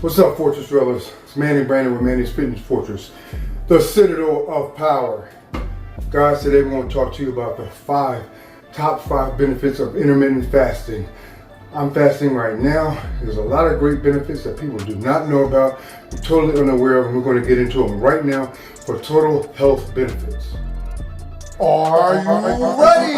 What's up, Fortress Dwellers? It's Manny Brandon with Manny's Fitness Fortress, the citadel of power. Guys, today we're going to talk to you about the top five benefits of intermittent fasting. I'm fasting right now. There's a lot of great benefits that people do not know about, I'm totally unaware of, and we're going to get into them right now for total health benefits. Are you ready?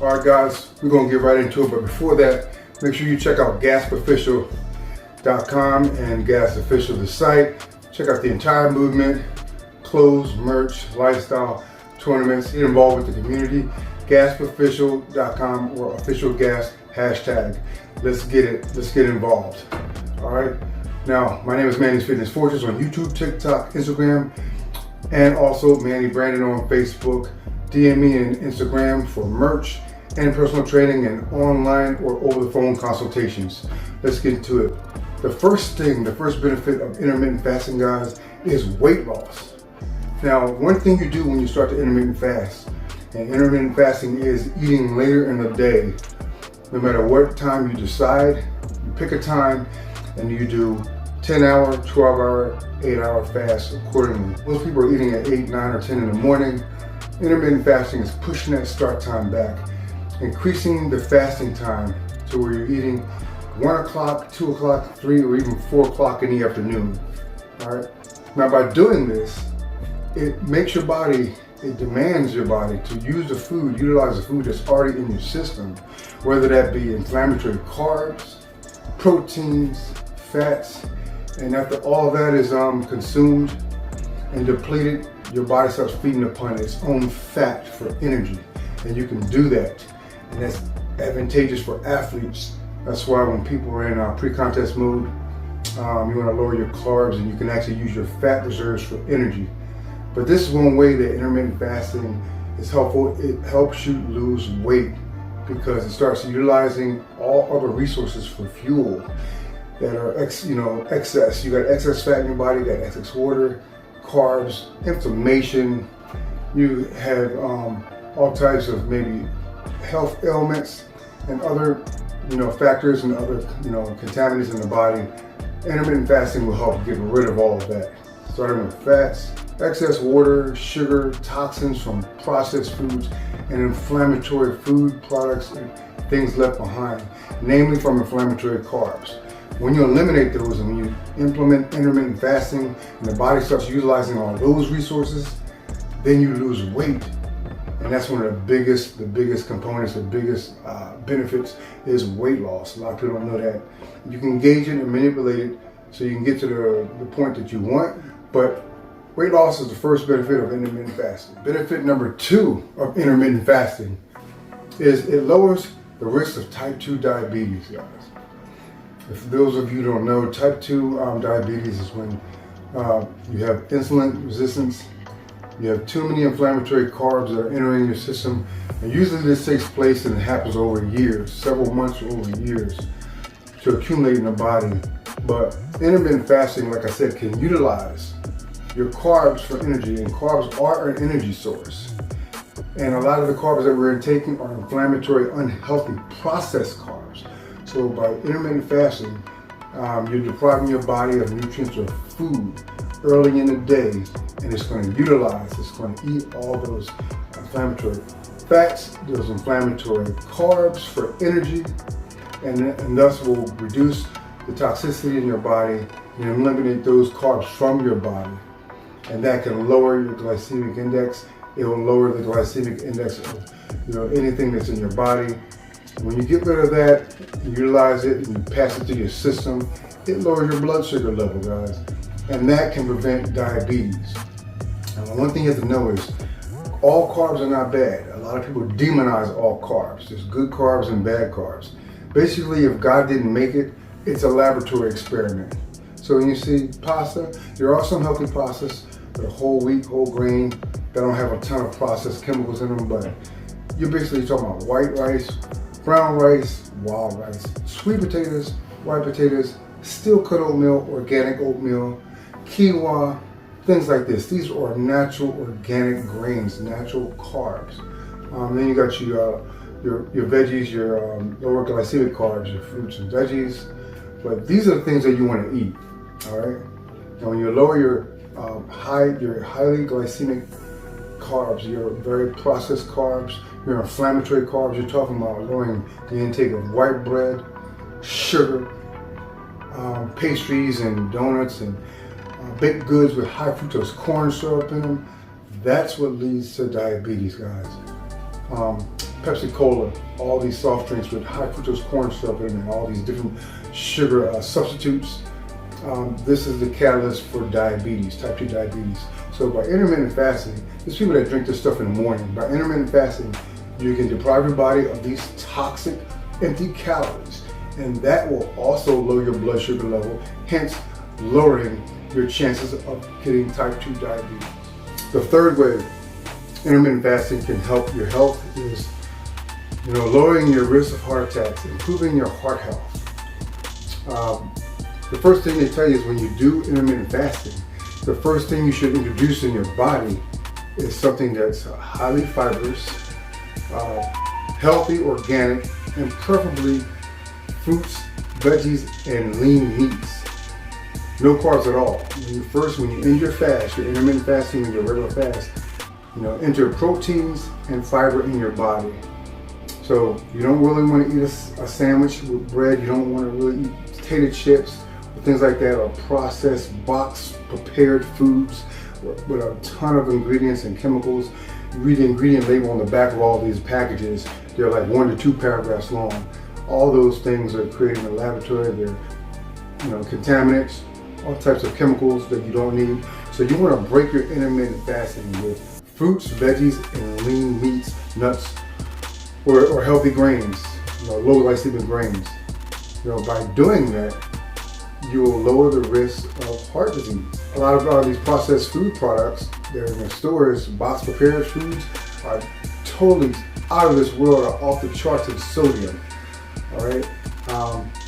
Alright guys, we're going to get right into it, but before that, make sure you check out gaspofficial.com and Gas Official, the site. Check out the entire movement, clothes, merch, lifestyle, tournaments, get involved with the community. Gaspofficial.com or official gas hashtag. Let's get it, let's get involved. Alright, now my name is Manny's Fitness Fortress on YouTube, TikTok, Instagram, and also Manny Brandon on Facebook. DM me on Instagram for merch and personal training and online or over the phone consultations. Let's get into it. The first benefit of intermittent fasting, guys, is weight loss. Now, one thing you do when you start to intermittent fast, and intermittent fasting is eating later in the day. No matter what time you decide, you pick a time and you do 10-hour, 12-hour, 8-hour fast accordingly. Most people are eating at 8, 9, or 10 in the morning. Intermittent fasting is pushing that start time back, increasing the fasting time to where you're eating 1 o'clock, 2 o'clock, 3, or even 4 o'clock in the afternoon. All right. Now, by doing this, it makes your body, it demands your body to use the food, utilize the food that's already in your system, whether that be inflammatory carbs, proteins, fats, and after all that is consumed and depleted, your body starts feeding upon its own fat for energy, and you can do that, and that's advantageous for athletes. That's why when people are in pre-contest mode, you want to lower your carbs, and you can actually use your fat reserves for energy. But this is one way that intermittent fasting is helpful. It helps you lose weight because it starts utilizing all other resources for fuel that are excess. You got excess fat in your body, you got excess water, carbs, inflammation. You have all types of maybe health ailments and other factors and other contaminants in the body. Intermittent fasting will help get rid of all of that, starting with fats, excess water, sugar, toxins from processed foods, and inflammatory food products and things left behind, namely from inflammatory carbs. When you eliminate those and when you implement intermittent fasting and the body starts utilizing all those resources, then you lose weight. And that's one of the biggest components, the biggest benefits is weight loss. A lot of people don't know that. You can gauge it and manipulate it so you can get to the point that you want, but weight loss is the first benefit of intermittent fasting. Benefit number 2 of intermittent fasting is it lowers the risk of type 2 diabetes, guys. If those of you who don't know, type 2 diabetes is when you have insulin resistance, you have too many inflammatory carbs that are entering your system, and usually this takes place and it happens over years, several months or over years, to accumulate in the body. But intermittent fasting, like I said, can utilize your carbs for energy, and carbs are an energy source. And a lot of the carbs that we're taking are inflammatory, unhealthy, processed carbs. So by intermittent fasting, you're depriving your body of nutrients or food early in the day, and it's going to eat all those inflammatory fats, those inflammatory carbs for energy, and thus will reduce the toxicity in your body and eliminate those carbs from your body. And that can lower your glycemic index. It will lower the glycemic index of anything that's in your body. When you get rid of that, you utilize it, and you pass it through your system, it lowers your blood sugar level, guys. And that can prevent diabetes. And one thing you have to know is all carbs are not bad. A lot of people demonize all carbs. There's good carbs and bad carbs. Basically, if God didn't make it, it's a laboratory experiment. So when you see pasta, there are some healthy pastas that are whole wheat, whole grain, that don't have a ton of processed chemicals in them, but you're basically talking about white rice, brown rice, wild rice, sweet potatoes, white potatoes, steel cut oatmeal, organic oatmeal, quinoa, things like this. These are natural organic grains, natural carbs. Then you got your veggies, your lower glycemic carbs, your fruits and veggies. But these are the things that you want to eat. All right. Now, when you lower your highly glycemic carbs, your very processed carbs, your inflammatory carbs, you're talking about lowering the intake of white bread, sugar, pastries and donuts and baked goods with high fructose corn syrup in them. That's what leads to diabetes, guys. Pepsi Cola, all these soft drinks with high fructose corn syrup in them, all these different sugar substitutes. This is the catalyst for diabetes, type 2 diabetes. So by intermittent fasting, there's people that drink this stuff in the morning. By intermittent fasting, you can deprive your body of these toxic, empty calories, and that will also lower your blood sugar level, hence lowering your chances of getting type 2 diabetes. The third way intermittent fasting can help your health is, lowering your risk of heart attacks, improving your heart health. The first thing they tell you is when you do intermittent fasting, the first thing you should introduce in your body is something that's highly fibrous, healthy, organic, and preferably fruits, veggies, and lean meats. No carbs at all. When you end your fast, your intermittent fasting and your regular fast, enter proteins and fiber in your body. So you don't really want to eat a sandwich with bread. You don't want to really eat potato chips or things like that, or processed box prepared foods with a ton of ingredients and chemicals. You read the ingredient label on the back of all these packages. They're like 1 to 2 paragraphs long. All those things are created in the laboratory. They're contaminants, all types of chemicals that you don't need. So you want to break your intermittent fasting with fruits, veggies, and lean meats, nuts, or healthy grains, low glycemic grains. By doing that, you will lower the risk of heart disease. A lot of these processed food products that are in the stores, box prepared foods, are totally out of this world, are off the charts in sodium. All right.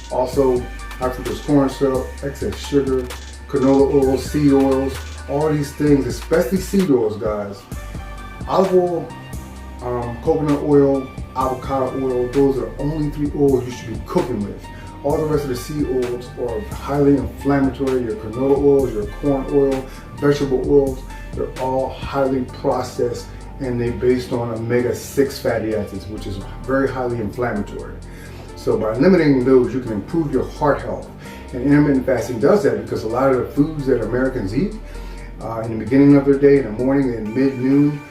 Also, high fructose corn syrup, excess sugar, canola oil, seed oils, all these things, especially seed oils, guys. Olive oil, coconut oil, avocado oil, those are the only 3 oils you should be cooking with. All the rest of the seed oils are highly inflammatory. Your canola oils, your corn oil, vegetable oils, they're all highly processed, and they're based on omega-6 fatty acids, which is very highly inflammatory. So by eliminating those, you can improve your heart health. And intermittent fasting does that because a lot of the foods that Americans eat in the beginning of their day, in the morning and mid-noon,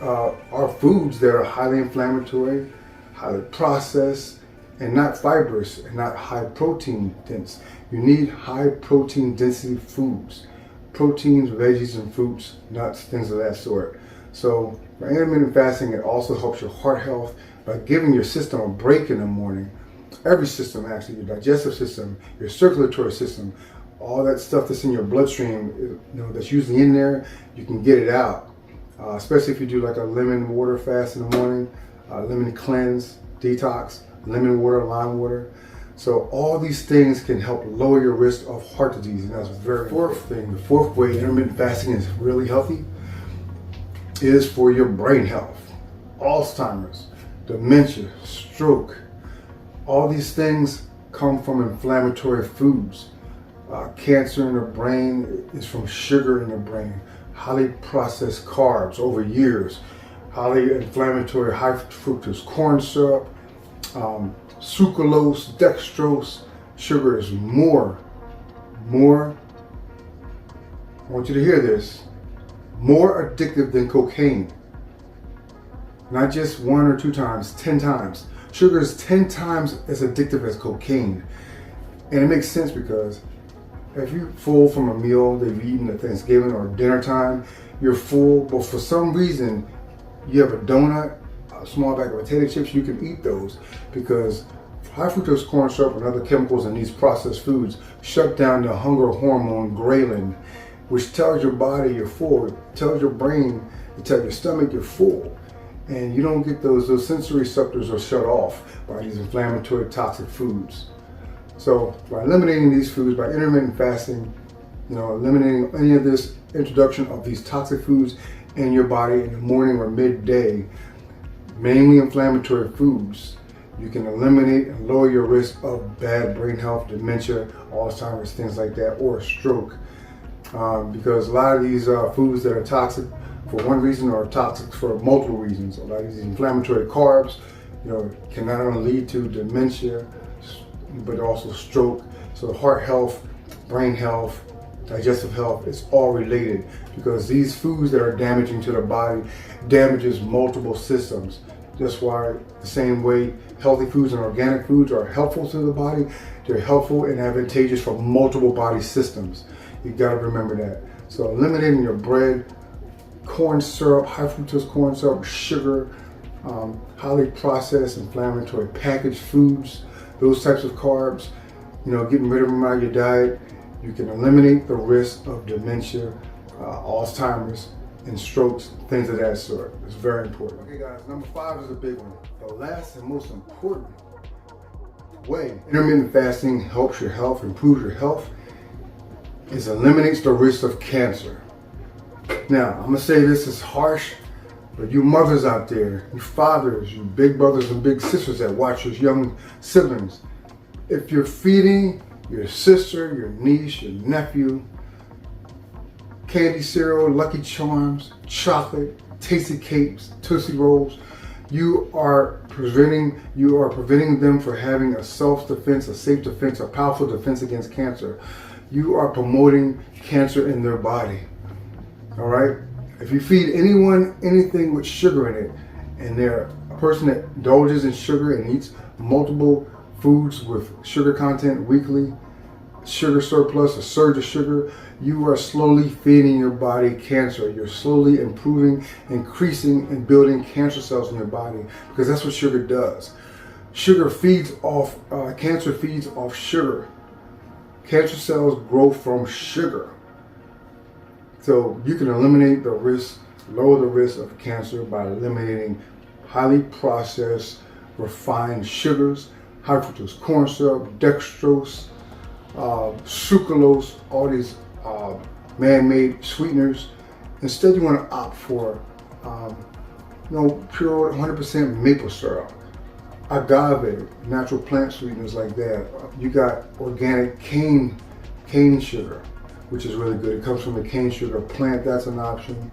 are foods that are highly inflammatory, highly processed, and not fibrous, and not high protein dense. You need high protein density foods, proteins, veggies, and fruits, nuts, things of that sort. So by intermittent fasting, it also helps your heart health by giving your system a break in the morning. Every system, actually, your digestive system, your circulatory system, all that stuff that's in your bloodstream, that's usually in there, you can get it out. Especially if you do like a lemon water fast in the morning, lemon cleanse, detox, lemon water, lime water. So all these things can help lower your risk of heart disease, and that's very fourth thing. The fourth way intermittent fasting is really healthy is for your brain health. Alzheimer's, dementia, stroke, all these things come from inflammatory foods. Cancer in the brain is from sugar in the brain. Highly processed carbs over years, highly inflammatory, high fructose corn syrup, sucralose, dextrose. Sugar is more, I want you to hear this, more addictive than cocaine. Not just 1 or 2 times, 10 times. Sugar is 10 times as addictive as cocaine. And it makes sense because if you're full from a meal that you've eaten at Thanksgiving or dinner time, you're full, but for some reason you have a donut, a small bag of potato chips, you can eat those because high fructose corn syrup and other chemicals in these processed foods shut down the hunger hormone ghrelin, which tells your body you're full, it tells your brain, it tells your stomach you're full. And you don't get those sensory receptors are shut off by these inflammatory toxic foods. So by eliminating these foods, by intermittent fasting, eliminating any of this introduction of these toxic foods in your body in the morning or midday, mainly inflammatory foods. You can eliminate and lower your risk of bad brain health, dementia, Alzheimer's, things like that, or stroke. Because a lot of these foods that are toxic for one reason are toxic for multiple reasons. A lot of these inflammatory carbs, can not only lead to dementia, but also stroke. So heart health, brain health, digestive health, it's all related, because these foods that are damaging to the body damages multiple systems. That's why the same way healthy foods and organic foods are helpful to the body, they're helpful and advantageous for multiple body systems. You gotta remember that. So eliminating your bread, corn syrup, high fructose corn syrup, sugar, highly processed inflammatory packaged foods, those types of carbs, getting rid of them out of your diet, you can eliminate the risk of dementia, Alzheimer's, and strokes, things of that sort. It's very important. Okay guys, number 5 is a big one. The last and most important way intermittent fasting helps your health, improves your health, is eliminates the risk of cancer. Now, I'm gonna say this is harsh, but you mothers out there, you fathers, you big brothers and big sisters that watch your young siblings, if you're feeding your sister, your niece, your nephew, candy cereal, Lucky Charms, chocolate, tasty cakes, Tootsie Rolls, you are preventing them from having a self-defense, a safe defense, a powerful defense against cancer. You are promoting cancer in their body. All right? If you feed anyone anything with sugar in it, and they're a person that indulges in sugar and eats multiple foods with sugar content weekly, sugar surplus, a surge of sugar, you are slowly feeding your body cancer. You're slowly improving, increasing, and building cancer cells in your body, because that's what sugar does. Sugar feeds off, cancer feeds off sugar. Cancer cells grow from sugar. So you can eliminate the risk, lower the risk of cancer by eliminating highly processed, refined sugars, high fructose corn syrup, dextrose, sucralose, all these man-made sweeteners. Instead, you want to opt for pure 100% maple syrup, agave, natural plant sweeteners like that. You got organic cane sugar, which is really good. It comes from the cane sugar plant. That's an option.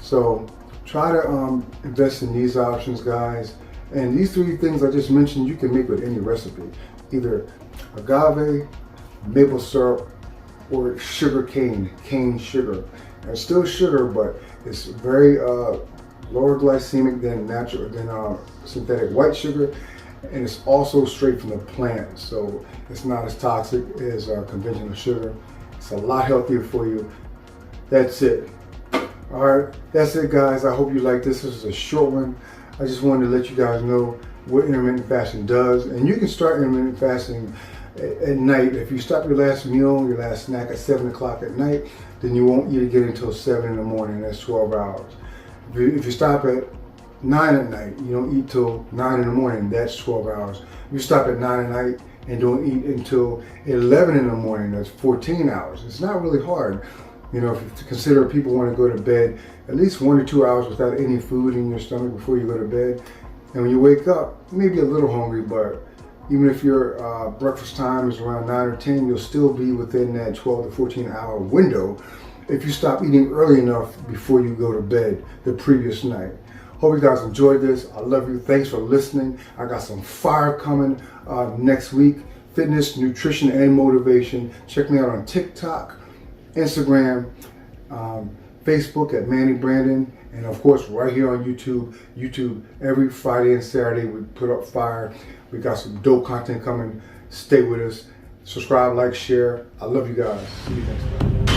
So try to invest in these options, guys. And these 3 things I just mentioned, you can make with any recipe, either agave, maple syrup, or cane sugar. And it's still sugar, but it's very lower glycemic than synthetic white sugar, and it's also straight from the plant, so it's not as toxic as conventional sugar. It's a lot healthier for you. That's it. All right, that's it, guys. I hope you like this. This is a short one. I just wanted to let you guys know what intermittent fasting does, and you can start intermittent fasting at night. If you stop your last meal, your last snack at 7 o'clock at night, then you won't eat again until 7 in the morning. That's 12 hours. If you stop at 9 at night, you don't eat till 9 in the morning, that's 12 hours. If you stop at 9 at night and don't eat until 11 in the morning, that's 14 hours. It's not really hard. If you consider people want to go to bed at least 1 or 2 hours without any food in your stomach before you go to bed. And when you wake up, maybe a little hungry, but even if your breakfast time is around 9 or 10, you'll still be within that 12 to 14 hour window if you stop eating early enough before you go to bed the previous night. Hope you guys enjoyed this. I love you. Thanks for listening. I got some fire coming next week. Fitness, nutrition, and motivation. Check me out on TikTok, Instagram, Facebook at Manny Brandon, and of course right here on YouTube. Every Friday and Saturday we put up fire. We got some dope content coming. Stay with us. Subscribe, like, share. I love you guys. See you next time.